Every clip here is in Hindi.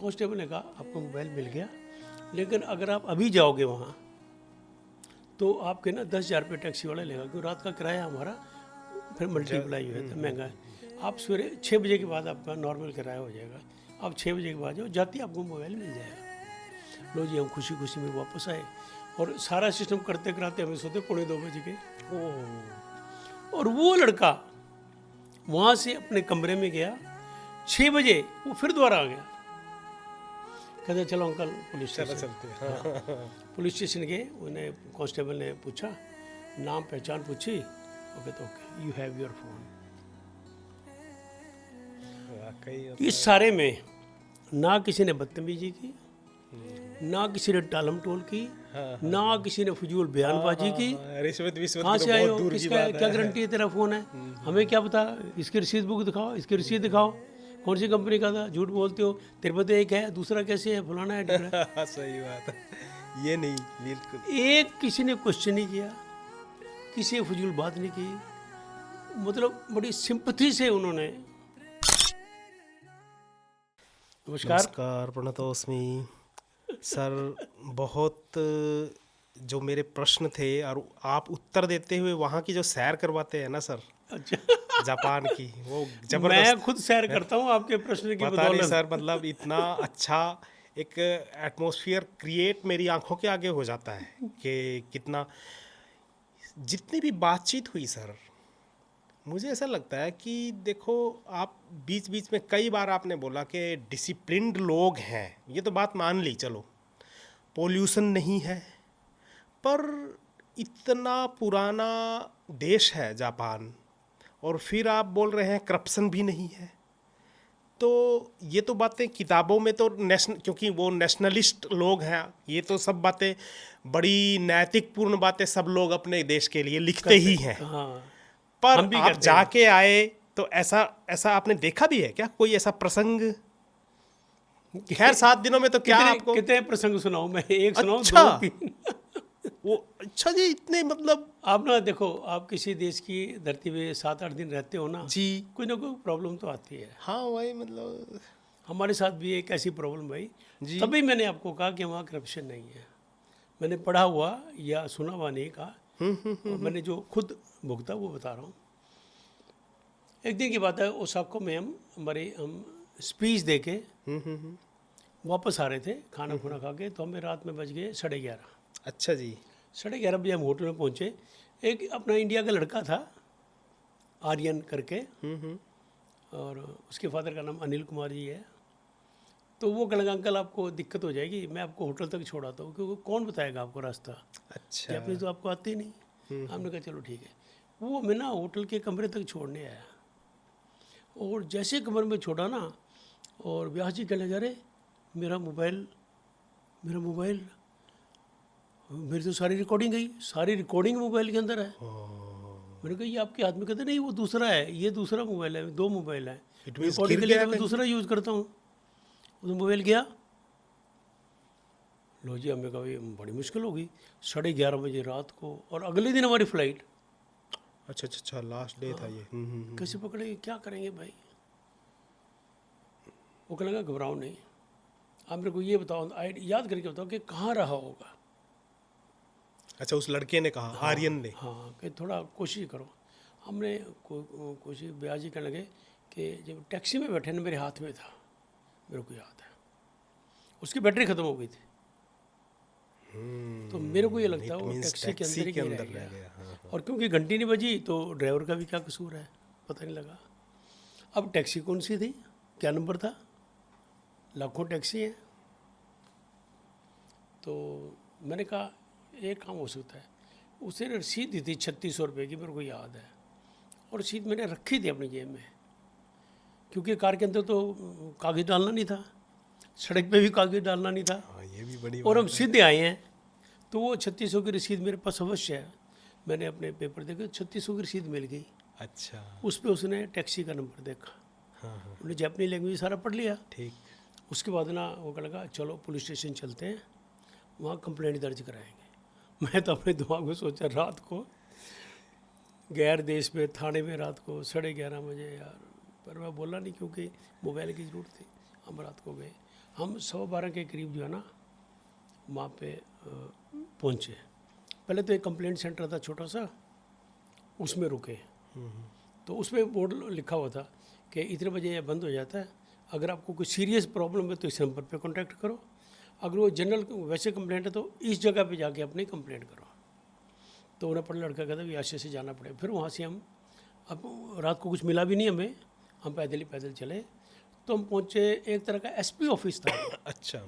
कांस्टेबल ने कहा आपको मोबाइल मिल गया, लेकिन अगर आप अभी जाओगे वहाँ तो आपके ना 10,000 रुपये टैक्सी वाला लेगा, क्योंकि रात का किराया हमारा फिर मल्टीप्लाई हुआ था, महंगा है। आप सवेरे 6 बजे के बाद आपका नॉर्मल किराया हो जाएगा, आप 6 बजे के बाद जाओ, जाती आपको मोबाइल मिल जाएगा। लो जी, हम खुशी खुशी में वापस आए और सारा सिस्टम करते कराते हमें सोते 1:45 बजे के। और वो लड़का वहाँ से अपने कमरे में गया, 6 बजे वो फिर दोबारा आ गया, कहते चलो अंकल पुलिस स्टेशन चलते हैं। पुलिस स्टेशन गए, उन्हें कांस्टेबल ने पूछा, नाम पहचान पूछी, ओके तो okay, you have your phone. इस सारे में ना किसी ने बदतमीजी की, ना किसी ने टालम टोल की, ना किसी ने फजूल बयानबाजी की। रिश्वत कहाँ से आए हो, किसका क्या गारंटी है तेरा फ़ोन है, हमें क्या पता, इसकी रसीद बुक दिखाओ, इसकी रसीद दिखाओ, कौन सी कंपनी का था, झूठ बोलते हो, तेरे पे तो एक है, दूसरा कैसे है, फलाना है, ढिमरा है। सही बात है, ये नहीं, बिल्कुल एक किसी ने क्वेश्चन नहीं किया, किसी ने फजूल बात नहीं की, मतलब बड़ी सिंपथी से उन्होंने। नमस्कार, प्रणतोस्मि सर। बहुत जो मेरे प्रश्न थे और आप उत्तर देते हुए वहाँ की जो सैर करवाते हैं ना सर, अच्छा, जापान की, वो मैं जबरदस्त। खुद सैर करता हूँ आपके प्रश्न की पता नहीं बदौलत। सर, मतलब इतना अच्छा एक एटमॉस्फेयर क्रिएट मेरी आंखों के आगे हो जाता है कि कितना, जितनी भी बातचीत हुई सर, मुझे ऐसा लगता है कि देखो, आप बीच बीच में कई बार आपने बोला कि डिसिप्लिन्ड लोग हैं, ये तो बात मान ली, चलो पोल्यूशन नहीं है, पर इतना पुराना देश है जापान, और फिर आप बोल रहे हैं करप्शन भी नहीं है। तो ये तो बातें किताबों में तो क्योंकि वो नेशनलिस्ट लोग हैं, ये तो सब बातें बड़ी नैतिकपूर्ण बातें सब लोग अपने देश के लिए लिखते ही हैं। हाँ, पर हम भी आप करते हैं। जाके आए तो ऐसा आपने देखा भी है क्या, कोई ऐसा प्रसंग? खैर 7 दिनों में तो क्या आपको कितने प्रसंग सुनाऊं मैं, एक सुनाऊं, अच्छा। 2 3? वो अच्छा जी, इतने मतलब आप ना देखो, आप किसी देश की धरती पे 7-8 दिन रहते हो ना, जी, कोई ना कोई प्रॉब्लम तो आती है। हाँ वही मतलब हमारे साथ भी एक ऐसी प्रॉब्लम भाई, जी। तभी मैंने आपको कहा कि वहाँ करप्शन नहीं है। मैंने पढ़ा हुआ या सुना हुआ नहीं कहा, और मैंने जो खुद भुगता वो बता रहा हूँ। एक दिन की बात है, ओसाका में हम स्पीच दे के वापस आ रहे थे, खाना खुना खा के, तो हमें रात में बज गए 11:30। अच्छा जी। 11:30 बजे हम होटल में पहुँचे। एक अपना इंडिया का लड़का था, आर्यन करके, और उसके फादर का नाम अनिल कुमार जी है। तो वो कहने लगा, अंकल आपको दिक्कत हो जाएगी, मैं आपको होटल तक छोड़ाता हूँ, क्योंकि कौन बताएगा आपको रास्ता, अच्छा। जापानीज तो आपको आती नहीं। हमने कहा चलो ठीक है। वो हमें ना होटल के कमरे तक छोड़ने आया, और जैसे कमरे में छोड़ा ना, और व्यास जी कहने लगे, अरे मेरा मोबाइल, मेरी तो सारी रिकॉर्डिंग गई, सारी रिकॉर्डिंग मोबाइल के अंदर है। मैंने कहा ये आपके हाथ में? कहते नहीं, वो दूसरा है, ये दूसरा मोबाइल है, 2 मोबाइल है, रिकॉर्डिंग के लिए तो मैं दूसरा यूज़ करता हूँ। वो मोबाइल गया। लो जी, हमें कहा ये बड़ी मुश्किल होगी, 11:30 बजे रात को, और अगले दिन हमारी फ्लाइट। अच्छा, लास्ट डे था ये। कैसे पकड़ेंगे, क्या करेंगे भाई? वो कहने लगा घबराओ नहीं, आप मेरे को ये बताओ, याद करके बताओ कि कहाँ रहा होगा। अच्छा, उस लड़के ने कहा, आर्यन ने। हाँ, कि थोड़ा कोशिश करो। हमने कोशिश, ब्याज जी कहने लगे कि जब टैक्सी में बैठे ना, मेरे हाथ में था, मेरे को याद है, उसकी बैटरी ख़त्म हो गई थी। तो मेरे को ये लगता है वो टैक्सी के अंदर ही रह गया। और क्योंकि घंटी नहीं बजी, तो ड्राइवर का भी क्या कसूर है, पता नहीं लगा। अब टैक्सी कौन सी थी, क्या नंबर था, लाखों टैक्सी हैं। तो मैंने कहा एक काम हो सकता है, उसने रसीद दी थी 3600 रुपये की, मेरे को याद है, और रसीद मैंने रखी थी अपनी जेब में, क्योंकि कार के अंदर तो कागज़ डालना नहीं था, सड़क पे भी कागज़ डालना नहीं था। ये भी बड़ी और हम सीधे आए हैं, तो वो 3600 की रसीद मेरे पास अवश्य है। मैंने अपने पेपर देखे, 3600 की रसीद मिल गई। अच्छा। उस पर उसने टैक्सी का नंबर देखा, उन्होंने जापानी लैंग्वेज सारा पढ़ लिया। ठीक। उसके बाद ना वो कहा लगा चलो पुलिस स्टेशन चलते हैं, वहाँ कंप्लेंट दर्ज कराएंगे। मैं तो अपने दिमाग में सोचा, रात को गैर देश में थाने में रात को 11:30 बजे यार, पर मैं बोला नहीं क्योंकि मोबाइल की ज़रूरत थी। हम रात को गए, हम 12:15 के करीब जो है ना वहाँ पे पहुँचे। पहले तो एक कंप्लेंट सेंटर था छोटा सा, उसमें रुके। तो उसमें बोर्ड लिखा हुआ था कि इतने बजे ये बंद हो जाता है, अगर आपको कोई सीरियस प्रॉब्लम है तो इस नंबर पे कांटेक्ट करो, अगर वो जनरल वैसे कंप्लेंट है तो इस जगह पे जाके अपनी कंप्लेंट करो। तो उन्हें पढ़ लड़का कहता भी आशे से जाना पड़े। फिर वहाँ से हम, अब रात को कुछ मिला भी नहीं हमें, हम पैदल चले। तो हम पहुँचे, एक तरह का एसपी ऑफिस था अच्छा।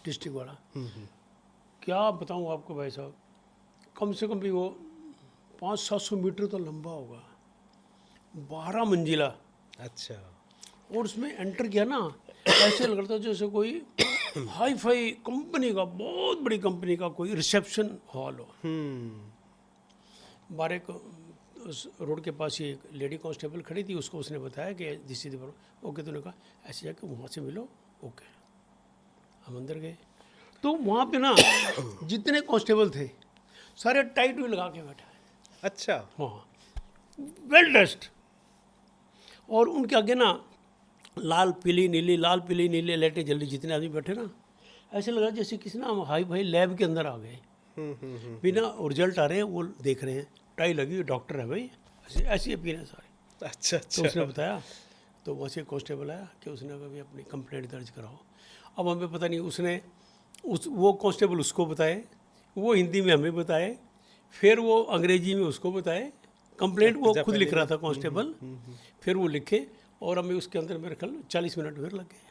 डिस्ट्रिक्ट वाला। क्या बताऊँ आपको भाई साहब, कम से कम भी वो 500-700 मीटर तो लंबा होगा, 12 मंजिला। अच्छा। और उसमें एंटर किया ना, ऐसे लग रहा था जैसे कोई हाई फाई कंपनी का, बहुत बड़ी कंपनी का कोई रिसेप्शन हॉल हो। बाहर एक उस रोड के पास ही एक लेडी कांस्टेबल खड़ी थी, उसको उसने बताया कि दिस इज द, ओके। तूने कहा ऐसे जाके वहाँ से मिलो, ओके। हम अंदर गए तो वहाँ पे ना जितने कांस्टेबल थे सारे टाइट हुए लगा के बैठे हैं। अच्छा। हाँ, वेल ड्रेस्ड। और उनके आगे ना लाल पीली नीली लाइटें जल रही, जितने आदमी बैठे ना, ऐसे लगा जैसे किसी ना हम हाई फाई लैब के अंदर आ गए। बिना रिजल्ट आ रहे हैं वो देख रहे हैं, टाई लगी, डॉक्टर है भाई, ऐसी अपील है सारी। अच्छा। तो उसने बताया, तो वहाँ से कांस्टेबल आया कि उसने कहा अपनी कंप्लेंट दर्ज कराओ। अब हमें पता नहीं, उसने वो कांस्टेबल उसको बताए, वो हिंदी में हमें बताए, फिर वो अंग्रेजी में उसको बताए। कंप्लेंट वो खुद लिख रहा था कांस्टेबल, फिर वो लिखे और हमें उसके अंदर मेरे ख्याल 40 मिनट फिर लग गए।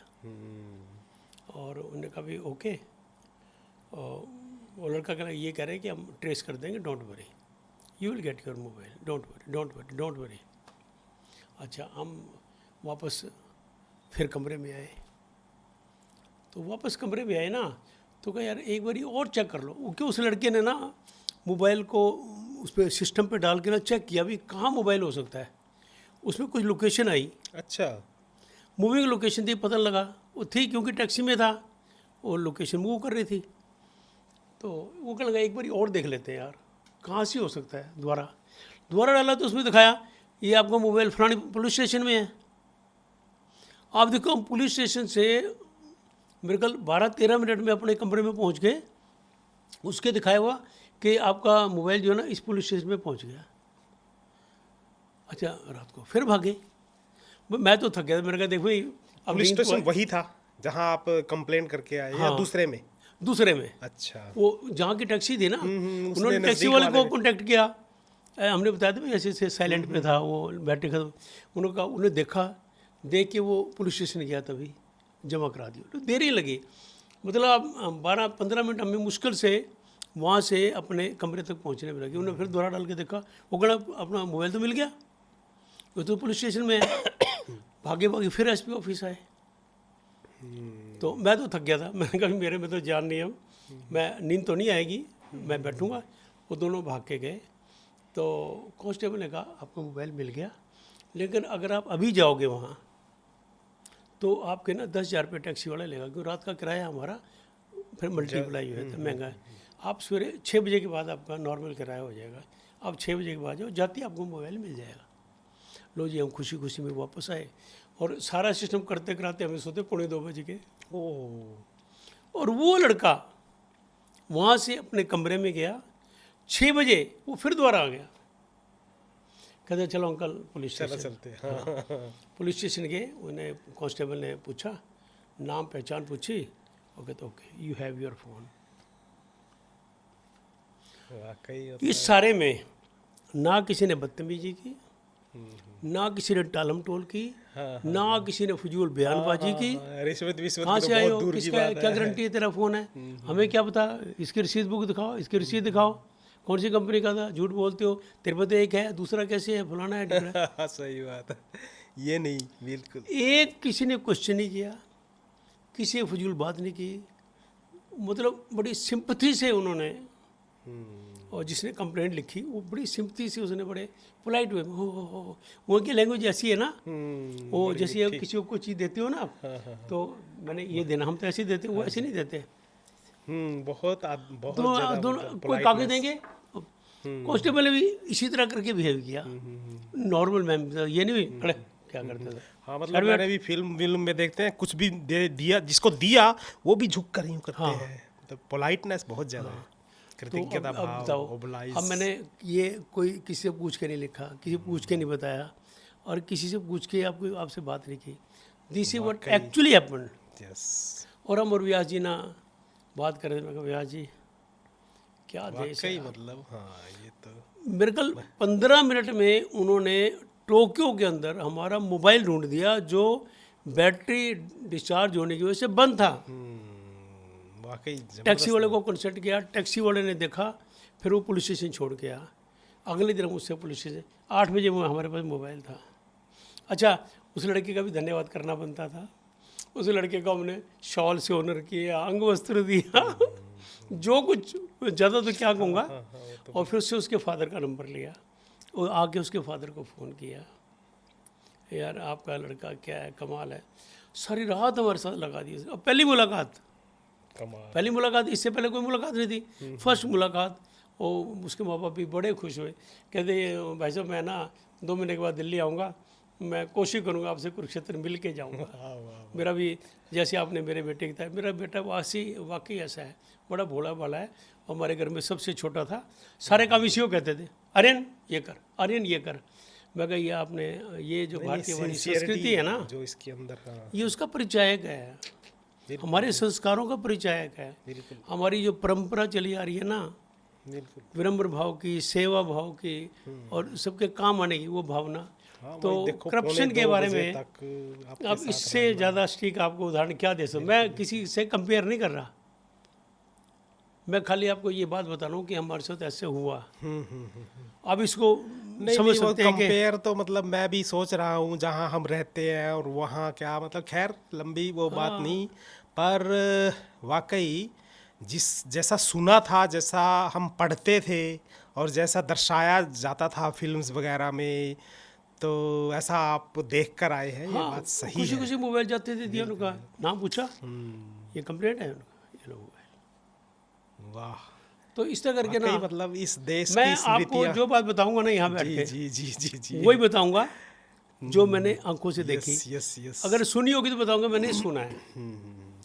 और उन्होंने कहा भी ओके। और वो लड़का कह रहा ये कह रहे हैं कि हम ट्रेस कर देंगे, don't worry, you will get your mobile, don't worry. अच्छा, हम वापस फिर कमरे में आए। तो वापस कमरे में आए ना, तो कहा यार एक बारी और चेक कर लो, क्योंकि उस लड़के ने ना मोबाइल को उस पर सिस्टम पे डाल के ना चेक किया भी कहाँ मोबाइल हो सकता है। उसमें कुछ लोकेशन आई, अच्छा। मूविंग लोकेशन थी, पता लगा वो थी क्योंकि टैक्सी में था, वो लोकेशन मूव कर रही थी। तो वो कहने लगा एक बार और देख लेते हैं यार, कहाँ से हो सकता है। दोबारा डाला तो उसमें दिखाया ये आपका मोबाइल फलानी पुलिस स्टेशन में है। आप देखो, हम पुलिस स्टेशन से मेरे कल 12-13 मिनट में अपने कमरे में पहुंच गए, उसके दिखाया हुआ कि आपका मोबाइल जो है ना इस पुलिस स्टेशन में पहुंच गया। अच्छा, रात को फिर भागे। मैं तो थक गया था, मैंने कहा देखो भाई, अब पुलिस नींद तो स्टेशन वही था जहां आप कंप्लेंट करके आए या हाँ। दूसरे में? दूसरे में, अच्छा। वो जहाँ की टैक्सी थी ना, उन्होंने टैक्सी नज़दीक वाले वाले को कांटेक्ट किया। हमने बताया था भाई ऐसे ऐसे साइलेंट पे था वो, बैटरी खत्म। उन्होंने कहा, उन्हें देख के वो पुलिस स्टेशन गया, तभी जमा करा दिया। तो देर ही लगी, मतलब 12-15 मिनट हमें मुश्किल से वहाँ से अपने कमरे तक पहुँचने में लगी। उन्होंने फिर दोबारा डाल के देखा, वो कहना अपना मोबाइल तो मिल गया, वो तो पुलिस स्टेशन में है। भागे फिर एसपी ऑफिस आए। तो मैं तो थक गया था, मैंने कहा मेरे में तो जान नहीं है, मैं नींद तो नहीं आएगी, मैं बैठूंगा। वो दोनों भाग के गए। तो कांस्टेबल ने कहा आपको मोबाइल मिल गया, लेकिन अगर आप अभी जाओगे वहाँ तो आपके ना 10,000 रुपये टैक्सी वाला लेगा, क्योंकि रात का किराया हमारा फिर मल्टीप्लाई हो जाता है, महंगा है। आप सवेरे 6 बजे के बाद आपका नॉर्मल किराया हो जाएगा, आप 6 बजे के बाद जाओ, जाते ही आपको मोबाइल मिल जाएगा। लो जी, हम खुशी खुशी में वापस आए और सारा सिस्टम करते कराते हमें सोते 1:45 बजे के। और वो लड़का वहाँ से अपने कमरे में गया, 6 बजे वो फिर दोबारा आ गया, कहते चलो अंकल पुलिस स्टेशन चलते। हाँ। पुलिस स्टेशन गए। उन्हें कांस्टेबल ने पूछा, नाम पहचान पूछी, ओके तो okay, you have your phone. वाकई इस सारे में ना किसी ने बदतमीजी की, ना किसी ने टालम टोल की, ना किसी ने फजूल बयानबाजी की। रिश्वत विश्वत कहाँ की से तो आए बहुत हो, दूर की किसका बात क्या है। गारंटी है तेरा फ़ोन है, हमें क्या पता, इसकी रसीद बुक दिखाओ, इसकी रसीद दिखाओ, कौन सी कंपनी का था, झूठ बोलते हो, तेरे पे तो एक है, दूसरा कैसे है, फलाना है, ढिकड़ा है। सही बात है, ये नहीं, बिल्कुल। एक किसी ने क्वेश्चन नहीं किया, किसी ने फजूल बात नहीं की, मतलब बड़ी सिंपथी से उन्होंने, और जिसने कंप्लेंट लिखी वो बड़ी सिंपथी से उसने बड़े पोलाइट वे में, हो वो की लैंग्वेज ऐसी है ना, वो जैसे आप किसी को कोई चीज़ देते हो ना आप, तो मैंने ये देना, हम तो ऐसे देते हैं, वो ऐसे नहीं देते। बहुत बहुत दोनों दोनों कोई कागज देंगे, कांस्टेबल ने भी इसी तरह करके बिहेव किया, नॉर्मल मैम, ये नहीं हुई खड़े क्या करते थे। हाँ मतलब मैंने भी फिल्म में देखते हैं कुछ भी दे दिया, जिसको दिया वो भी झुक कर यूं करते हैं, मतलब पोलाइटनेस बहुत ज़्यादा है, तो कृतज्ञता अब भाव, बताओ, ओबलाइज। अब मैंने ये कोई किसी से पूछ के नहीं लिखा, किसी पूछ के नहीं बताया, और किसी से पूछ के आपसे बात नहीं की। This is what actually happened. Yes, और हम और व्यास जी ना बात कर रहे थे, मैं कहा व्यास जी क्या देश है वाकई यार। मतलब हाँ ये तो मेरे कल 15 मिनट में उन्होंने टोक्यो के अंदर हमारा मोबाइल ढूंढ दिया जो बैटरी डिस्चार्ज होने की वजह से बंद था। वाकई टैक्सी वाले को कंसल्ट किया, टैक्सी वाले ने देखा, फिर वो पुलिस स्टेशन छोड़ के आया। अगले दिन मुझसे पुलिस स्टेशन 8 बजे हमारे पास मोबाइल था। अच्छा, उस लड़के का भी धन्यवाद करना बनता था। उस लड़के को हमने शॉल से ऑनर किया, अंग वस्त्र दिया, जो कुछ, ज़्यादा तो क्या कहूँगा। और फिर उससे उसके फादर का नंबर लिया और आके उसके फादर को फ़ोन किया, यार आपका लड़का क्या है, कमाल है। सारी रात हमारे साथ लगा दी। अब पहली मुलाकात, कमाल। इससे पहले कोई मुलाकात नहीं थी, फर्स्ट मुलाकात। और उसके माँ बाप भी बड़े खुश हुए, कहते भाई साहब मैं ना 2 महीने के बाद दिल्ली आऊँगा, मैं कोशिश करूँगा आपसे कुरुक्षेत्र मिल के जाऊँगा। मेरा भी जैसे आपने मेरे बेटे की तरह, मेरा बेटा वाकई ऐसा है, बड़ा भोला भाला है। हमारे घर में सबसे छोटा था, सारे काम इसी को कहते थे, आर्यन ये कर, आर्यन ये कर। मैं कहा ये आपने, ये जो भारतीय हमारी संस्कृति है ना, जो इसके अंदर, हाँ ये उसका परिचायक है, हमारे संस्कारों का परिचायक है। बिल्कुल हमारी जो परंपरा चली आ रही है ना, बिल्कुल। विनम्र भाव की, सेवा भाव की, और सबके काम आने की वो भावना। हाँ, तो वही देखो, करप्शन पौने के 2 बारे बजे में तक आपके अब साथ इससे ज़्यादा स्टीक आपको उदाहरण क्या दे सकूँ। मैं किसी से कंपेयर नहीं कर रहा, मैं खाली आपको ये बात बता रहा हूँ कि हमारे साथ ऐसे हुआ। अब इसको नहीं समझ नहीं, वो सकते हैं कि कंपेयर तो मतलब मैं भी सोच रहा हूँ जहाँ हम रहते हैं और वहाँ क्या, मतलब खैर लंबी वो बात नहीं, पर वाकई जैसा सुना था, जैसा हम पढ़ते थे और जैसा दर्शाया जाता था फिल्म्स वगैरह में, तो ऐसा आप देख कर आए हैं, ये हाँ, बात सही खुशी है। खुशी मोबाइल जाते थे, दिया उनका नाम पूछा, ये कंप्लेंट है उनका, ये लो मोबाइल। वाह, तो इस तरह करके ना, वाकई मतलब इस देश मैं की आपको स्मृतियाँ। जो बात बताऊंगा ना यहाँ बैठ जी के, जी जी जी जी, वही बताऊंगा जो मैंने आंखों से देखी। Yes yes yes. अगर सुनी होगी तो बताऊंगा मैंने सुना है,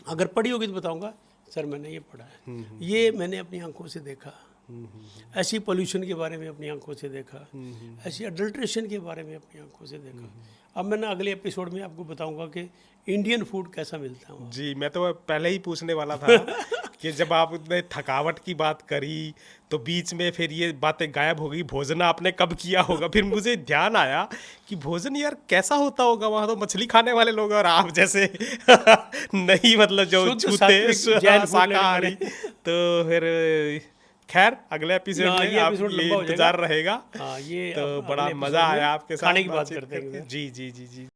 अगर पढ़ी होगी तो बताऊंगा सर मैंने ये पढ़ा है, ये मैंने अपनी आंखों से देखा। ऐसी पोल्यूशन के बारे में अपनी आंखों से देखा, ऐसी अडल्ट्रेशन के बारे में अपनी आंखों से देखा। अब मैं ना अगले एपिसोड में आपको बताऊंगा कि इंडियन फूड कैसा मिलता है। जी, मैं तो पहले ही पूछने वाला था कि जब आपने थकावट की बात करी तो बीच में फिर ये बातें गायब हो गई, भोजन आपने कब किया होगा। फिर मुझे ध्यान आया कि भोजन यार कैसा होता होगा, वहाँ तो मछली खाने वाले लोग और आप जैसे नहीं, मतलब जो शुद्ध छूते सात्विक जैन फूड लेने शाकाहारी। तो फिर खैर अगले एपिसोड हाँ, में ये आप एपिसोड ये लंबा हो इंतजार जाएगा। रहेगा। हाँ, ये तो अब बड़ा अगले मजा एपिसोड में आया आपके साथ खाने की बात बातचीत करते हैं। करके। जी जी जी जी।